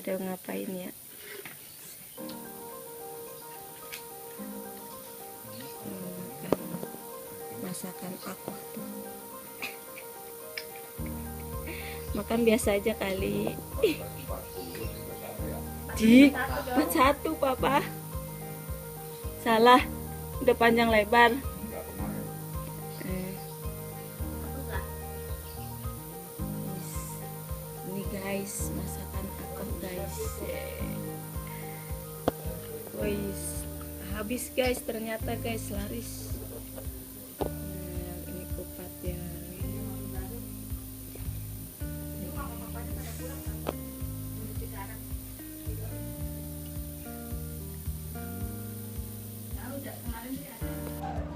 pada ngapain ya. Masakan aku tuh makan biasa aja kali. Di satu papa salah, udah panjang lebar. Ini guys masakan aku guys. Guys habis guys, ternyata guys laris. Ini kupat ya.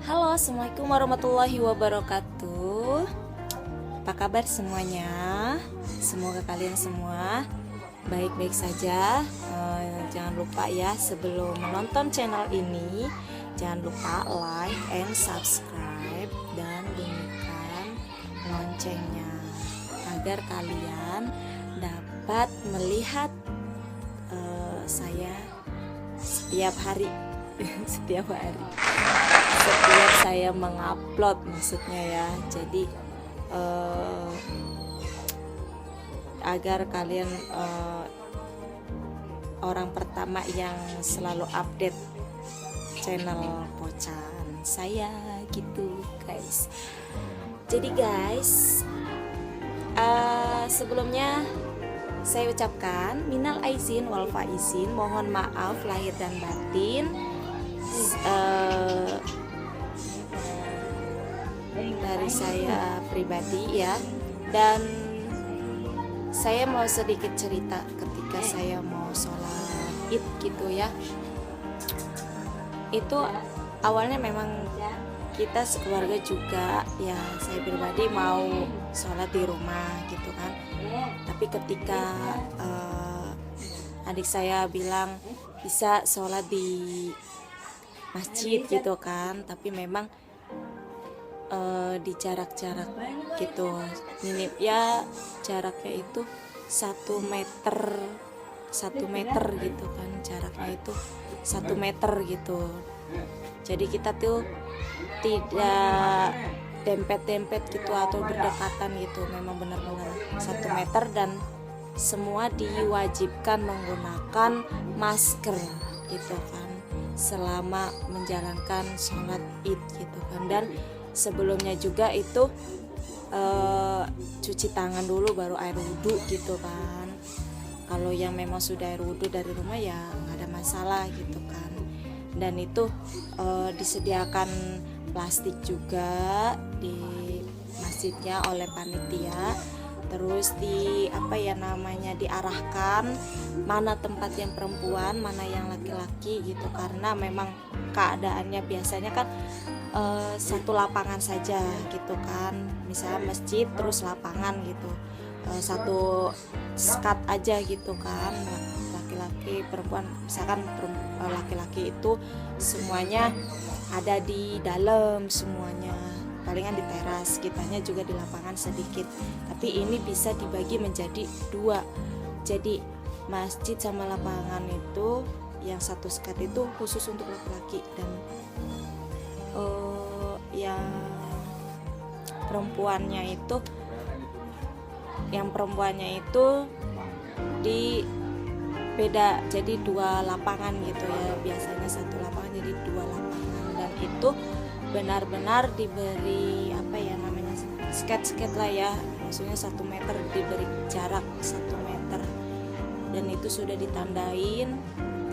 Halo, assalamualaikum warahmatullahi wabarakatuh. Apa kabar semuanya? Semoga kalian semua baik-baik saja. Jangan lupa ya, sebelum menonton channel ini, jangan lupa like and subscribe dan bunyikan loncengnya agar kalian dapat melihat saya setiap hari. Setiap saya mengupload maksudnya ya. Jadi agar kalian orang pertama yang selalu update channel Pocan saya gitu guys. Jadi guys, sebelumnya saya ucapkan minal aizin wal faizin, mohon maaf lahir dan batin dari saya pribadi ya. Dan saya mau sedikit cerita ketika saya mau sholat id gitu ya. Itu awalnya memang kita sekeluarga juga ya, saya pribadi mau sholat di rumah gitu kan. Tapi ketika adik saya bilang bisa sholat di masjid gitu kan, tapi memang di jarak-jarak gitu, minim ya, jaraknya itu 1 meter gitu kan, jaraknya itu 1 meter gitu. Jadi kita tuh tidak dempet-dempet gitu atau berdekatan gitu, memang benar-benar 1 meter. Dan semua diwajibkan menggunakan masker gitu kan selama menjalankan sholat id gitu kan. Dan sebelumnya juga itu cuci tangan dulu baru air wudhu gitu kan. Kalau yang memang sudah air wudhu dari rumah ya nggak ada masalah gitu kan. Dan itu disediakan plastik juga di masjidnya oleh panitia. Terus diarahkan mana tempat yang perempuan, mana yang laki-laki gitu, karena memang keadaannya biasanya kan satu lapangan saja gitu kan, misalnya masjid terus lapangan gitu, satu skat aja gitu kan, laki-laki perempuan. Misalkan laki-laki itu semuanya ada di dalam semuanya, palingan di teras, kitanya juga di lapangan sedikit. Tapi ini bisa dibagi menjadi 2, jadi masjid sama lapangan itu yang satu skat itu khusus untuk laki-laki, dan yang perempuannya itu di beda, jadi 2 lapangan gitu ya, biasanya satu lapangan jadi 2 lapangan. Dan itu benar-benar diberi sket lah ya, maksudnya 1 meter, diberi jarak 1 meter, dan itu sudah ditandain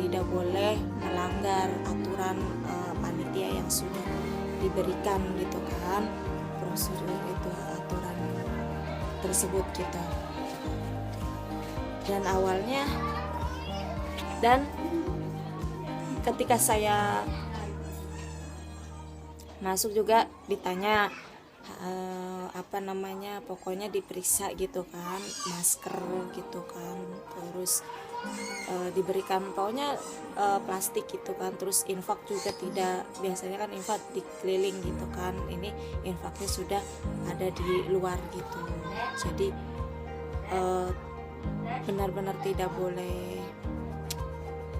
tidak boleh melanggar aturan panitia yang sudah diberikan gitu kan, prosedur itu, aturan tersebut gitu. Dan ketika saya masuk juga ditanya pokoknya diperiksa gitu kan, masker gitu kan, terus diberikan pokoknya plastik gitu kan, terus infak juga tidak, biasanya kan infak dikeliling gitu kan, ini infaknya sudah ada di luar gitu. Jadi benar-benar tidak boleh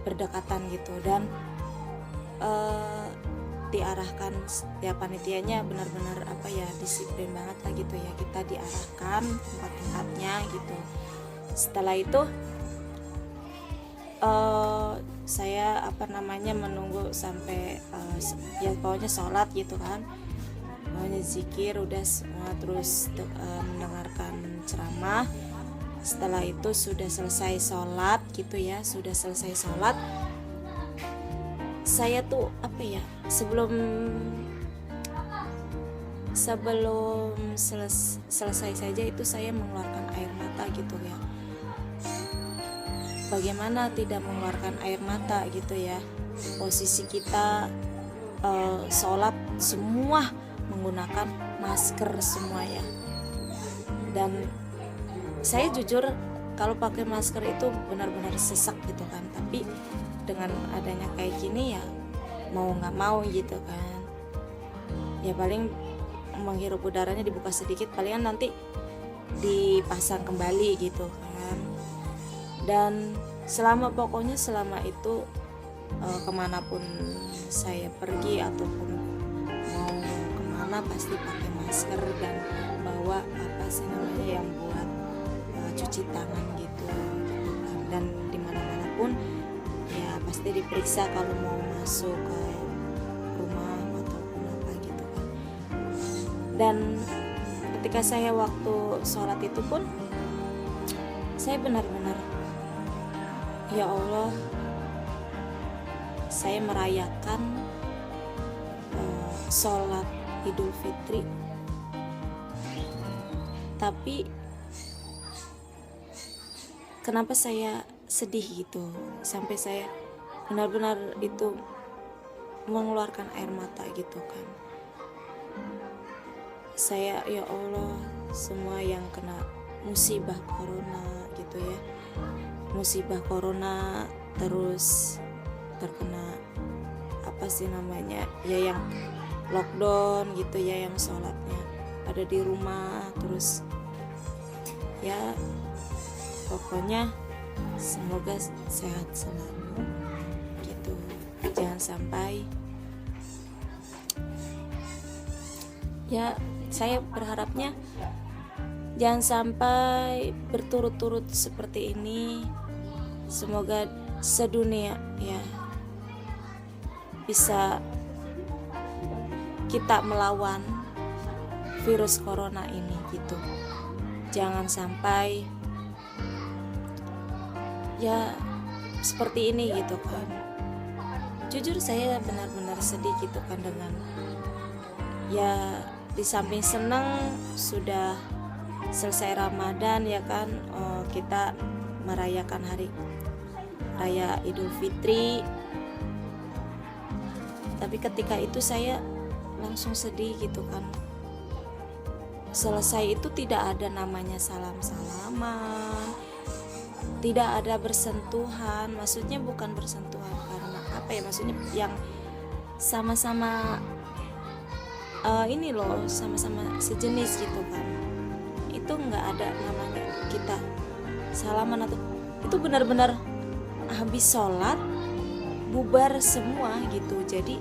berdekatan gitu. Dan diarahkan, ya panitianya benar-benar disiplin banget lah gitu ya, kita diarahkan tempat-tempatnya gitu. Setelah itu saya menunggu sampai ya pokoknya sholat gitu kan, pokoknya zikir udah semua, terus mendengarkan ceramah. Setelah itu sudah selesai sholat gitu ya, saya tuh sebelum selesai saja itu saya mengeluarkan air mata gitu ya. Bagaimana tidak mengeluarkan air mata gitu ya, posisi kita sholat semua menggunakan masker semua ya. Dan saya jujur kalau pakai masker itu benar-benar sesak gitu kan, tapi dengan adanya kayak gini ya mau nggak mau gitu kan, ya paling menghirup udaranya dibuka sedikit, palingan nanti dipasang kembali gitu kan. Dan selama itu kemanapun saya pergi ataupun mau kemana pasti pakai masker dan bawa yang buat cuci tangan gitu kan. Dan dimana-mana pun ya pasti diperiksa kalau mau masuk ke rumah ataupun apa gitu kan. Dan ketika saya waktu sholat itu pun saya benar-benar, ya Allah, saya merayakan sholat Idul Fitri, tapi kenapa saya sedih gitu, sampai saya benar-benar itu mengeluarkan air mata gitu kan. Saya, ya Allah, semua yang kena musibah corona gitu ya, musibah corona, terus terkena ya yang lockdown gitu ya, yang sholatnya ada di rumah, terus ya pokoknya semoga sehat selalu gitu. Jangan sampai, ya saya berharapnya jangan sampai berturut-turut seperti ini. Semoga sedunia ya bisa kita melawan virus corona ini gitu. Jangan sampai ya seperti ini gitu kan. Jujur saya benar-benar sedih gitu kan, dengan ya di samping senang sudah selesai Ramadan ya kan, kita merayakan hari raya Idul Fitri, tapi ketika itu saya langsung sedih gitu kan. Selesai itu tidak ada namanya salam-salaman, tidak ada bersentuhan. Maksudnya bukan bersentuhan karena maksudnya yang sama-sama ini loh, sama-sama sejenis gitu kan. Itu nggak ada namanya kita salaman atau itu, benar-benar habis sholat bubar semua gitu. Jadi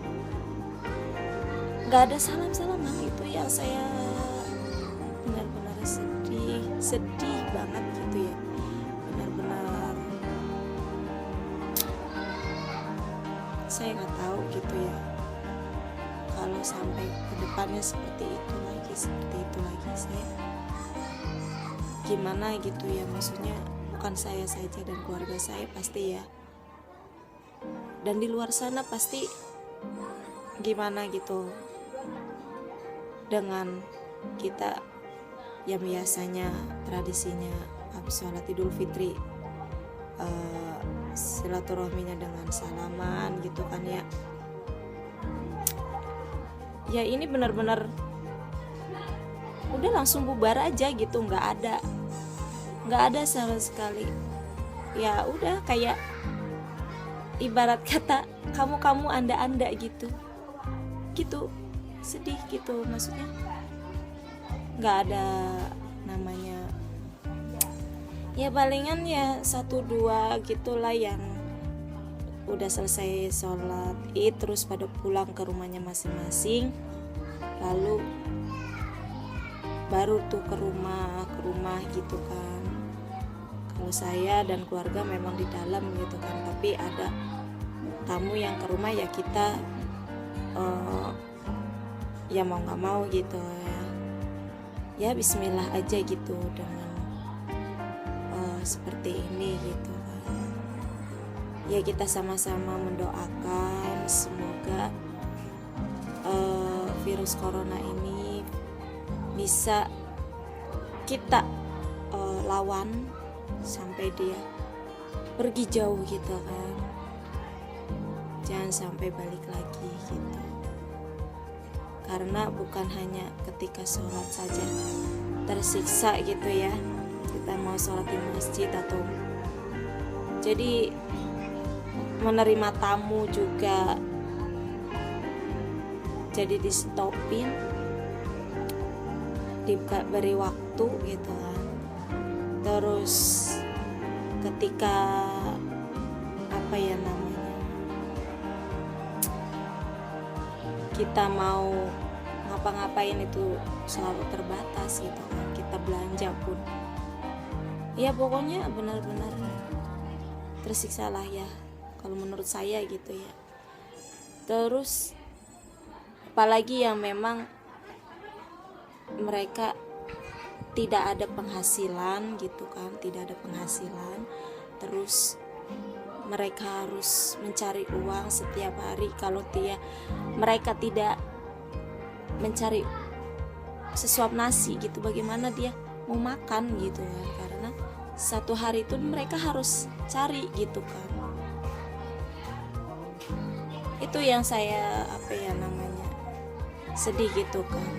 nggak ada salam-salaman. Itu yang saya benar-benar sedih banget gitu ya. Benar-benar saya nggak tahu gitu ya, kalau sampai ke depannya seperti itu lagi saya gimana gitu ya. Maksudnya bukan saya saja dan keluarga saya pasti ya, dan di luar sana pasti gimana gitu dengan kita yang biasanya tradisinya habis sholat Idul Fitri silaturahminya dengan salaman gitu kan ya. Ya ini benar-benar udah langsung bubar aja gitu, nggak ada sama sekali. Ya udah kayak ibarat kata kamu anda gitu sedih gitu. Maksudnya nggak ada namanya Ya palingan ya 1-2 gitulah yang udah selesai sholat id terus pada pulang ke rumahnya masing-masing, lalu baru tuh ke rumah gitu kan. Kalau saya dan keluarga memang di dalam gitu kan, tapi ada tamu yang ke rumah ya kita ya mau nggak mau gitu ya bismillah aja gitu dengan seperti ini gitu kan. Ya kita sama-sama mendoakan semoga virus corona ini bisa kita lawan sampai dia pergi jauh gitu kan, jangan sampai balik lagi gitu. Karena bukan hanya ketika sholat saja tersiksa gitu ya, kita mau sholat di masjid atau jadi menerima tamu juga jadi di stopin, diberi waktu gitu kan. Terus ketika apa ya namanya, kita mau ngapa-ngapain itu selalu terbatas gitu kan. Kita belanja pun ya pokoknya benar-benar tersiksa lah ya kalau menurut saya gitu ya. Terus apalagi yang memang mereka tidak ada penghasilan gitu kan, tidak ada penghasilan, terus mereka harus mencari uang setiap hari. Kalau mereka tidak mencari sesuap nasi gitu, bagaimana dia mau makan gitu kan, karena satu hari itu mereka harus cari gitu kan. Itu yang saya sedih gitu kan.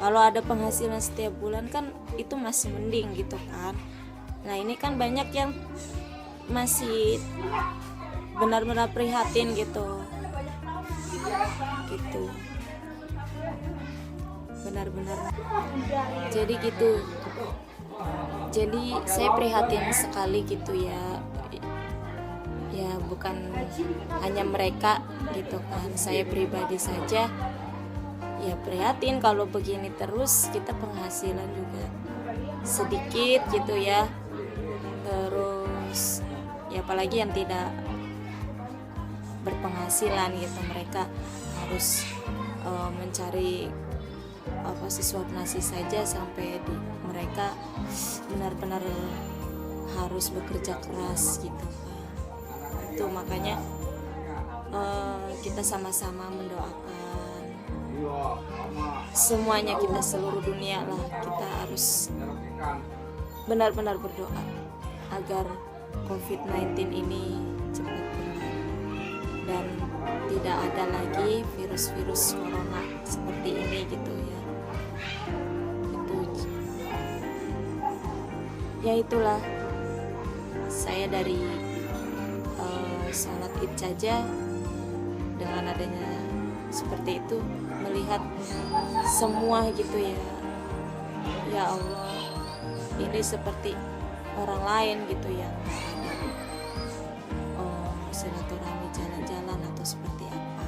Kalau ada penghasilan setiap bulan kan itu masih mending gitu kan. Nah ini kan banyak yang masih benar-benar prihatin gitu benar-benar jadi gitu. Jadi saya prihatin sekali gitu ya bukan hanya mereka gitu kan, saya pribadi saja ya prihatin kalau begini terus, kita penghasilan juga sedikit gitu ya. Terus ya apalagi yang tidak berpenghasilan gitu, mereka harus mencari sesuap nasi saja sampai mereka benar-benar harus bekerja keras gitu kan. Itu makanya kita sama-sama mendoakan semuanya, kita seluruh dunia lah, kita harus benar-benar berdoa agar COVID-19 ini cepat hilang dan tidak ada lagi virus-virus corona seperti ini gitu ya. Itulah saya dari salat id saja dengan adanya seperti itu melihat semua gitu ya. Ya Allah, ini seperti orang lain gitu ya, silaturahmi jalan-jalan atau seperti apa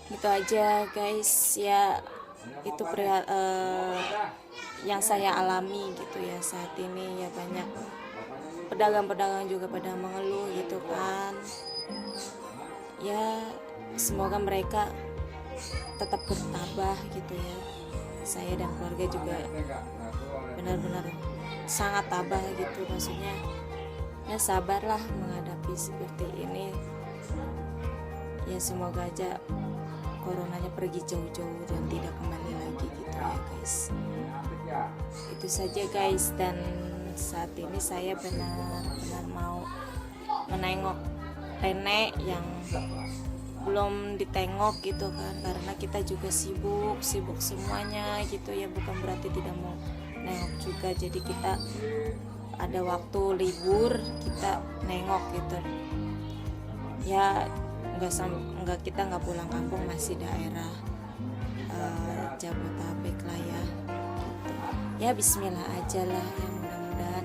gitu aja guys ya. Itu yang saya alami gitu ya saat ini ya. Banyak pedagang-pedagang juga pada mengeluh gitu kan ya. Semoga mereka tetap bertabah gitu ya. Saya dan keluarga juga benar-benar sangat tabah gitu, maksudnya ya sabarlah menghadapi seperti ini ya. Semoga aja coronanya pergi jauh-jauh dan tidak kembali lagi gitu ya guys. Itu saja guys. Dan saat ini saya benar-benar mau menengok nenek yang belum ditengok gitu kan, karena kita juga sibuk semuanya gitu ya. Bukan berarti tidak mau nengok juga, jadi kita ada waktu libur kita nengok gitu ya. Kita nggak pulang kampung, masih daerah Jabodetabek lah ya gitu. ya bismillah aja lah ya, mudah-mudahan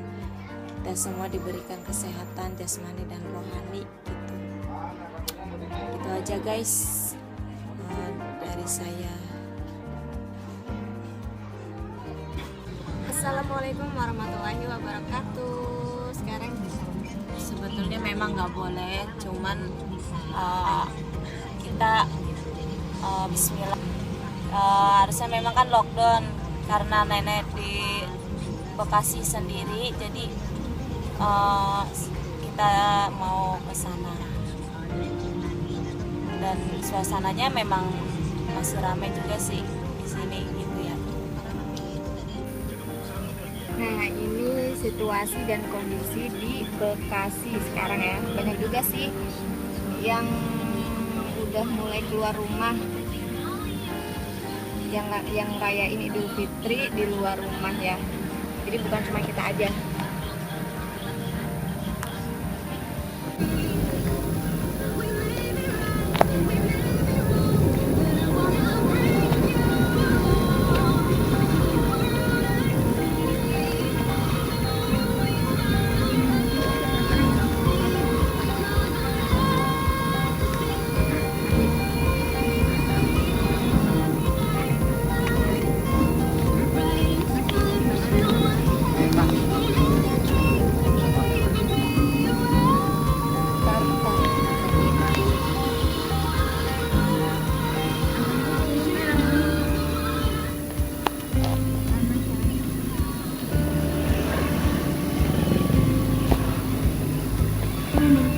kita semua diberikan kesehatan jasmani dan rohani gitu. Gitu aja guys dari saya. Assalamualaikum warahmatullahi wabarakatuh. Sekarang sebetulnya memang nggak boleh, cuman kita bismillah. Harusnya memang kan lockdown karena nenek di Bekasi sendiri, jadi kita mau ke sana dan suasananya memang masih ramai juga sih di sini gitu ya. Nah, ini situasi dan kondisi di Bekasi sekarang ya. Banyak juga sih yang udah mulai keluar rumah, yang rayain Idul Fitri di luar rumah ya. Jadi bukan cuma kita aja.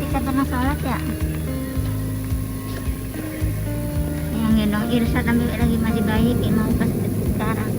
Kita pernah sholat ya, yang gendong Irsa tapi lagi masih bayi, mau pas sekarang.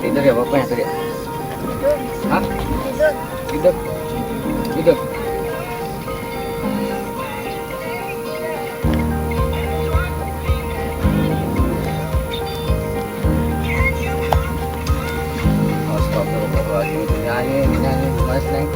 Tidur ya bapaknya tadi? Tidur. Hah? Tidur. Tidur? Tidur? Astagfirullahaladzim, nyanyi, mas Neng.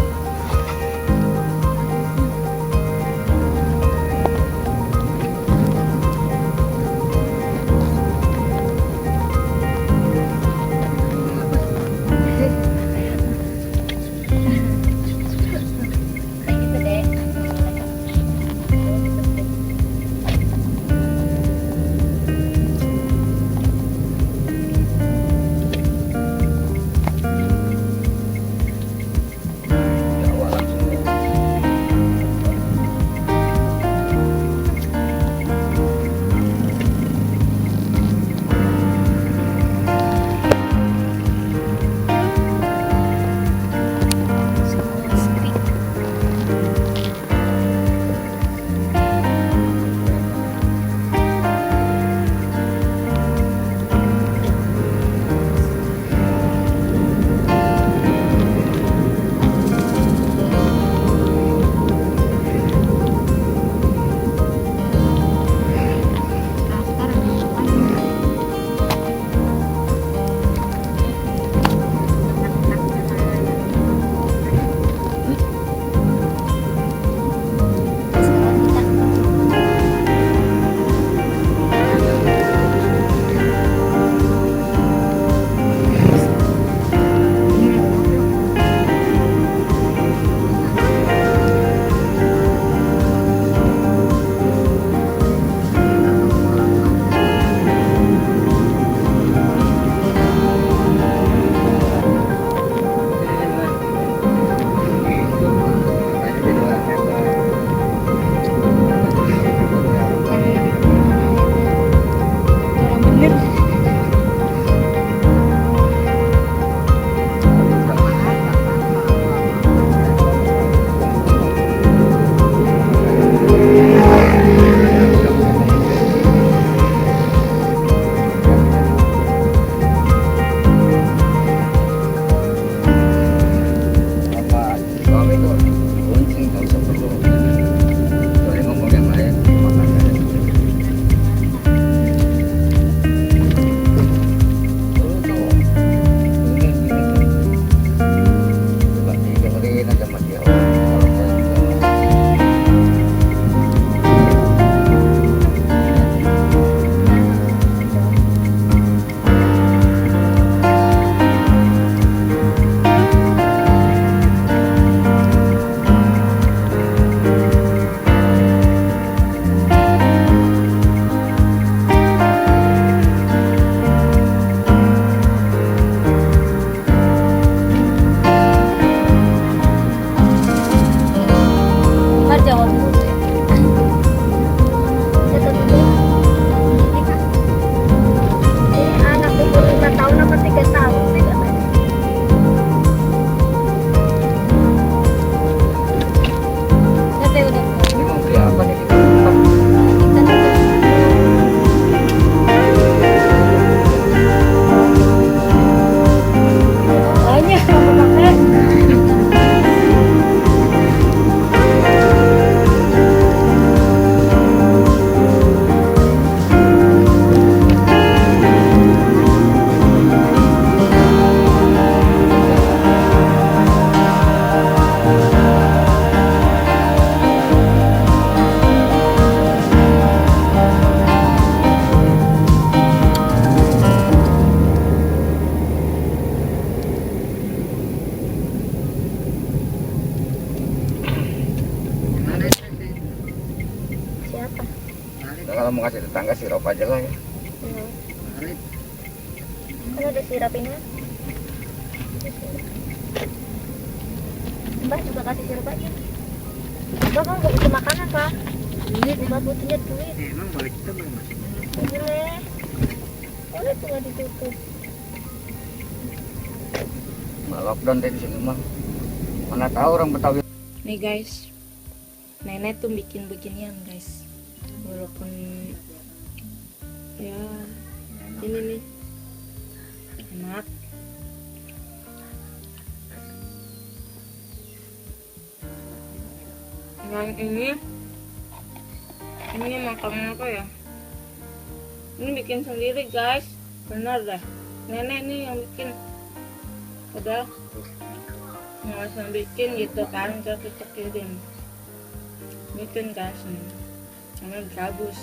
kalau mau kasih tetangga sirup aja lah ya. Kan ada sirap ini. Mbak juga kasih sirup aja. Mbak kan nggak butuh makanan Pak. Mbak butuhnya duit. Emang boleh kita belum masuk? Boleh. Boleh tuh nggak ditutup. Nggak lockdown deh di sini mah. Mana tahu orang Betawi. Nih guys, nenek tuh bikin beginian guys, walaupun ya ini nih enak. Yang ini makannya apa ya? Ini bikin sendiri guys, benar dah. Nenek nih yang bikin. Udah nggak usah bikin gitu kan, kita kirim bikin guys nih karena bagus.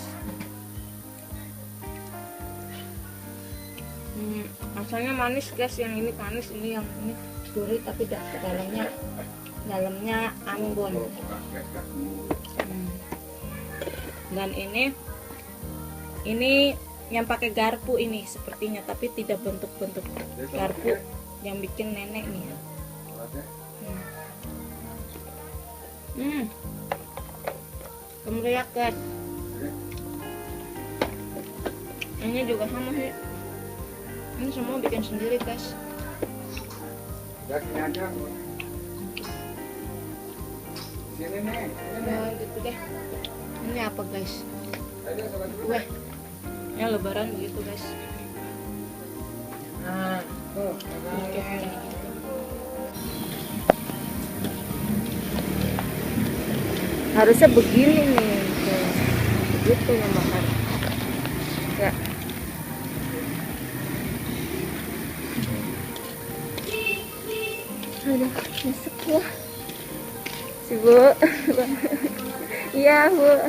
Rasanya manis guys, yang ini manis, ini yang ini gurih tapi dalamnya ambon. Dan ini yang pakai garpu ini sepertinya, tapi tidak bentuk-bentuk garpu yang bikin nenek nih. Kemeriak guys. Ini juga sama sih. Ini semua bikin sendiri guys. Nah, gitu deh. Ini apa guys? Kue. Ya lebaran begitu guys. Oke. Harusnya begini nih, gitu ya makan. Ya. Aduh, masuk ya. Si Bu. Iya Bu.